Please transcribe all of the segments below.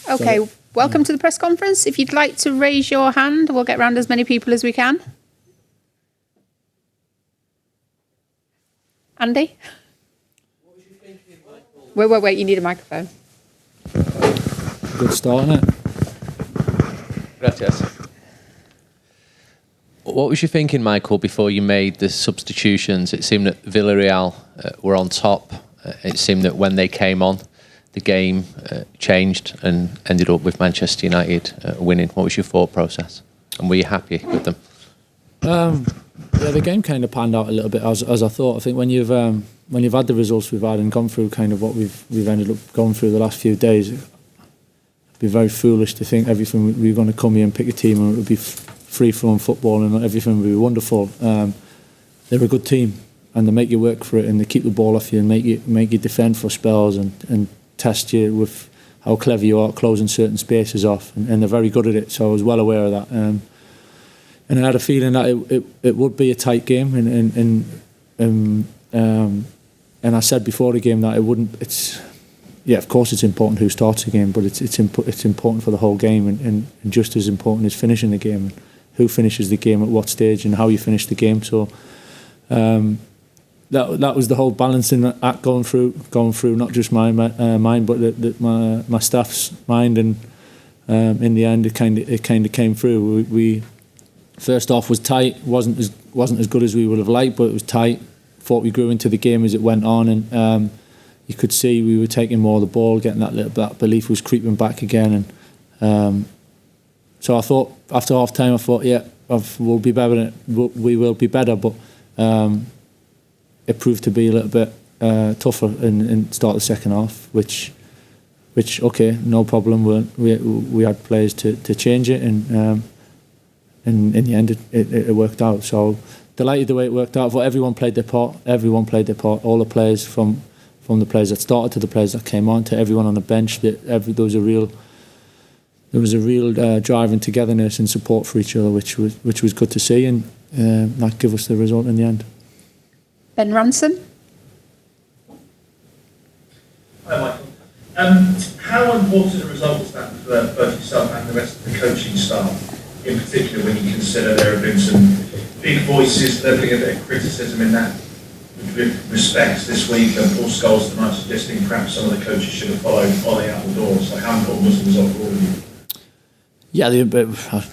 Okay, welcome to the press conference. If you'd like to raise your hand, we'll get round as many people as we can. Andy? Wait, you need a microphone. Good start, isn't it? Gracias. What was you thinking, Michael, before you made the substitutions? It seemed that Villarreal were on top. It seemed that when they came on, the game changed and ended up with Manchester United winning. What was your thought process? And were you happy with them? Yeah, the game kind of panned out a little bit as I thought. I think when you've had the results we've had and gone through kind of what we've ended up going through the last few days, it'd be very foolish to think everything we were going to come here and pick a team and it would be free-flowing football and everything would be wonderful. They're a good team and they make you work for it and they keep the ball off you and make you defend for spells and test you with how clever you are at closing certain spaces off, and they're very good at it. So I was well aware of that. And I had a feeling that it would be a tight game, and I said before the game that it wouldn't. Of course it's important who starts the game, but it's important for the whole game, and just as important is finishing the game, and who finishes the game at what stage, and how you finish the game. So that was the whole balancing act going through not just my mind, but my staff's mind, and in the end it kind of came through. We first off was tight, wasn't as good as we would have liked, but it was tight. Thought we grew into the game as it went on, and you could see we were taking more of the ball, getting that belief was creeping back again, and so I thought after half time, we'll be better. We will be better, but it proved to be a little bit tougher in start the second half, which okay, no problem. We had players to change it, and in the end it worked out. So delighted the way it worked out. But everyone played their part. All the players from the players that started to the players that came on to everyone on the bench. There was a real drive and togetherness and support for each other, which was good to see, and that gave us the result in the end. Ben Ransom. Hi, Michael. How important a result was that for both yourself and the rest of the coaching staff, in particular when you consider there have been some big voices levelling a bit of criticism in that respect this week, and Paul Scholes tonight suggesting perhaps some of the coaches should have followed Ollie out the door. So how important was the result for all of you? Yeah,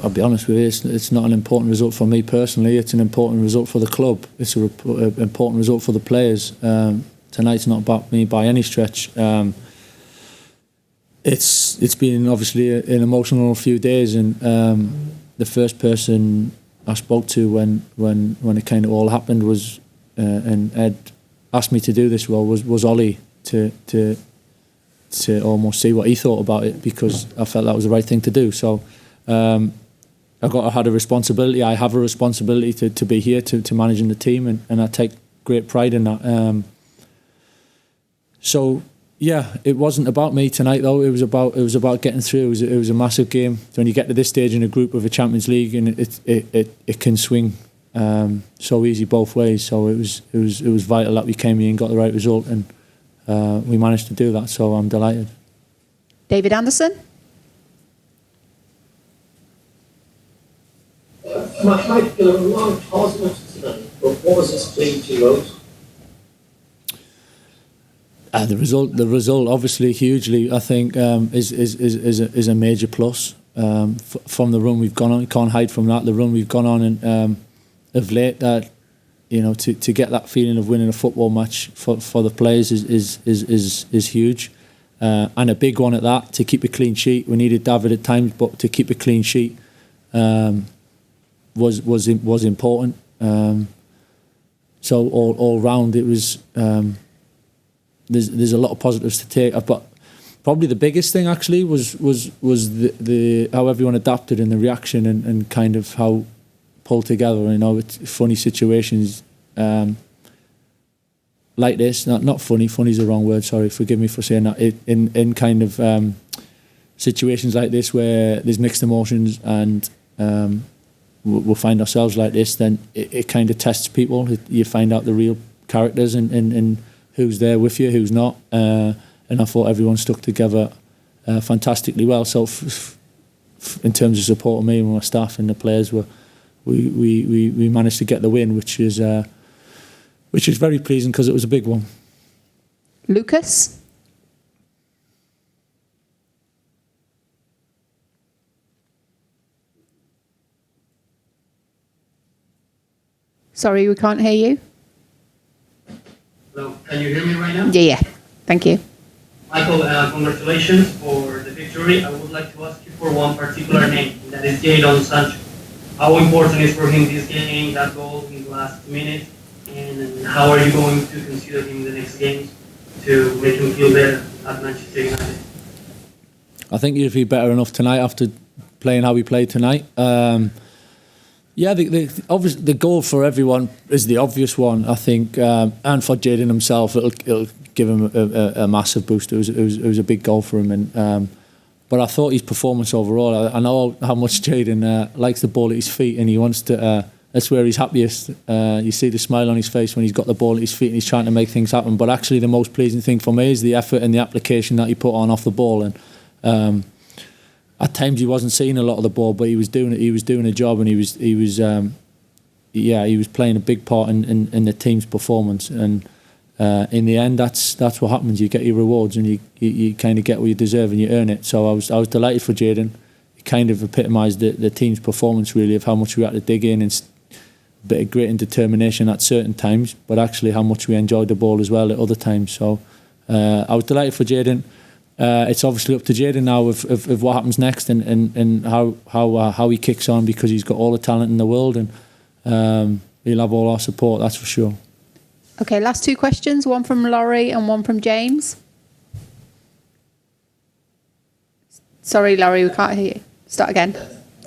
I'll be honest with you, it's not an important result for me personally. It's an important result for the club. It's an important result for the players. Tonight's not about me by any stretch. It's been obviously an emotional few days, and the first person I spoke to when it kind of all happened was, and Ed asked me to do this role, was Ollie to almost see what he thought about it, because I felt that was the right thing to do. So I had a responsibility. I have a responsibility to be here to managing the team, and I take great pride in that. So yeah, it wasn't about me tonight though. It was about getting through. It was a massive game. So when you get to this stage in a group of a Champions League, and it can swing so easy both ways. So it was vital that we came here and got the right result, and we managed to do that, so I'm delighted. David Anderson. Might be a lot of positives tonight, but what was displeasing to you most? The result, obviously, hugely, I think, is a major plus from the run we've gone on. You can't hide from that. The run we've gone on, and of late, that to get that feeling of winning a football match for the players is huge, and a big one at that. To keep a clean sheet, we needed David at times, but to keep a clean sheet was important. So all round, it was. There's a lot of positives to take, but probably the biggest thing actually was the how everyone adapted and the reaction and kind of how pulled together. It's funny situations like this. Not funny. Funny's the wrong word. Sorry, forgive me for saying that. In kind of situations like this where there's mixed emotions and we'll find ourselves like this, then it kind of tests people. You find out the real characters and who's there with you, who's not. And I thought everyone stuck together fantastically well. So in terms of supporting me and my staff and the players, we managed to get the win, which is very pleasing because it was a big one. Lucas? Sorry, we can't hear you. Hello, can you hear me right now? Yeah. Thank you. Michael, congratulations for the victory. I would like to ask you for one particular name, and that is Jadon Sancho. How important is for him this game, that goal in the last minute, and how are you going to consider him the next games to make him feel better at Manchester United? I think he'll be better enough tonight after playing how he played tonight. Yeah, the goal for everyone is the obvious one, I think, and for Jadon himself, it'll give him a massive boost. It was a big goal for him, and but I thought his performance overall. I know how much Jadon likes the ball at his feet, and he wants to. That's where he's happiest. You see the smile on his face when he's got the ball at his feet and he's trying to make things happen. But actually, the most pleasing thing for me is the effort and the application that he put on off the ball, and. At times he wasn't seeing a lot of the ball, but he was doing it. He was doing a job, and he was playing a big part in the team's performance. And in the end, that's what happens. You get your rewards, and you kind of get what you deserve, and you earn it. So I was delighted for Jadon. He kind of epitomised the team's performance, really, of how much we had to dig in and a bit of grit and determination at certain times, but actually how much we enjoyed the ball as well at other times. So I was delighted for Jadon. It's obviously up to Jadon now of what happens next and how he kicks on, because he's got all the talent in the world, and he'll have all our support, that's for sure. Okay, last two questions, one from Laurie and one from James. Sorry, Laurie, we can't hear you. Start again.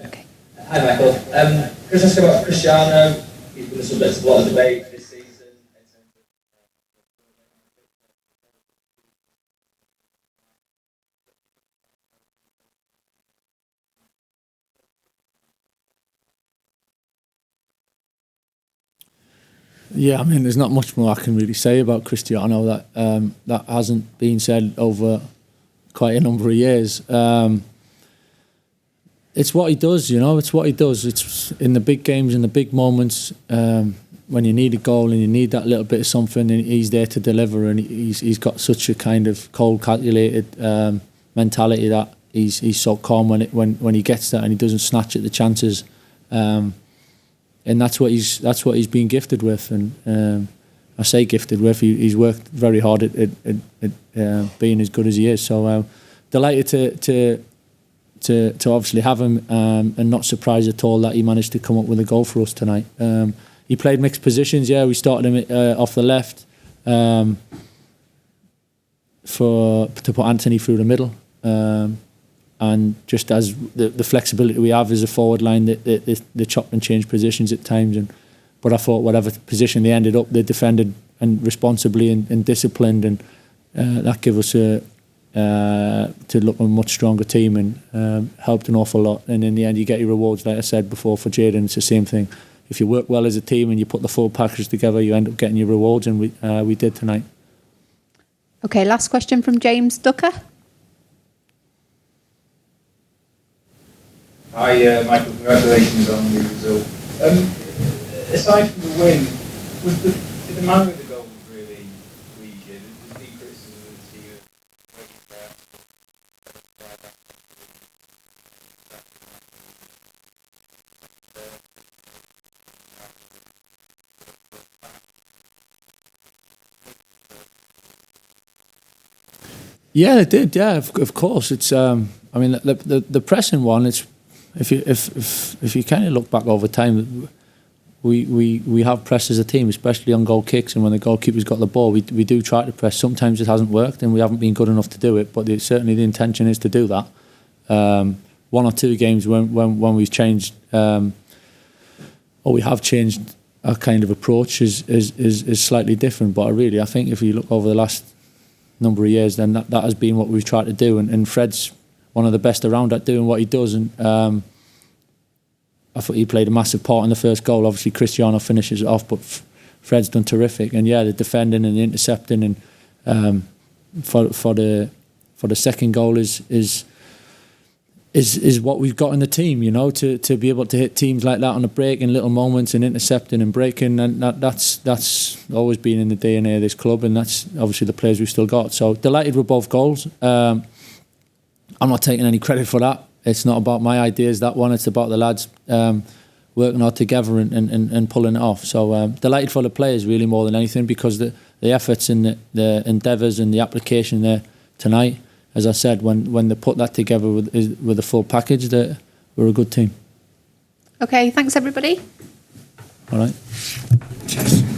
Okay. Hi, Michael. Can I ask about Cristiano? He's been the subject of a lot of debate this season. Yeah, I mean, there's not much more I can really say about Cristiano that hasn't been said over quite a number of years. It's what he does, you know. It's what he does. It's in the big games, in the big moments, when you need a goal and you need that little bit of something, and he's there to deliver. And he's got such a kind of cold, calculated mentality that he's so calm when he gets that, and he doesn't snatch at the chances. And that's what he's been gifted with, and I say gifted with. He's worked very hard at being as good as he is. So delighted to obviously have him, and not surprised at all that he managed to come up with a goal for us tonight. He played mixed positions. Yeah, we started him off the left to put Anthony through the middle. And just as the flexibility we have as a forward line, they chop and change positions at times. But I thought whatever position they ended up, they defended and responsibly and disciplined, and that gave us to look a much stronger team, and helped an awful lot. And in the end, you get your rewards. Like I said before, for Jadon, it's the same thing. If you work well as a team and you put the full package together, you end up getting your rewards, and we did tonight. Okay, last question from James Ducker. Hi, Michael. Congratulations on the result. Aside from the win, did the manner of the goal really please you? There's been criticism of the team. Yeah, it did. Yeah, of course. It's. I mean, the pressing one. It's. If you kind of look back over time, we have pressed as a team, especially on goal kicks, and when the goalkeeper's got the ball, we do try to press. Sometimes it hasn't worked, and we haven't been good enough to do it. But certainly the intention is to do that. One or two games when we've changed, or we have changed our kind of approach is slightly different. But I think if you look over the last number of years, then that has been what we've tried to do, and Fred's one of the best around at doing what he does, and I thought he played a massive part in the first goal. Obviously, Cristiano finishes it off, but Fred's done terrific. And yeah, the defending and the intercepting, and for for the second goal is what we've got in the team, you know, to be able to hit teams like that on the break in little moments and intercepting and breaking, and that's always been in the DNA of this club, and that's obviously the players we've still got. So delighted with both goals. I'm not taking any credit for that. It's not about my ideas, that one. It's about the lads working hard together and pulling it off. So delighted for the players really more than anything, because the efforts and the endeavours and the application there tonight, as I said, when they put that together with a full package, that we're a good team. Okay, thanks everybody. All right. Cheers.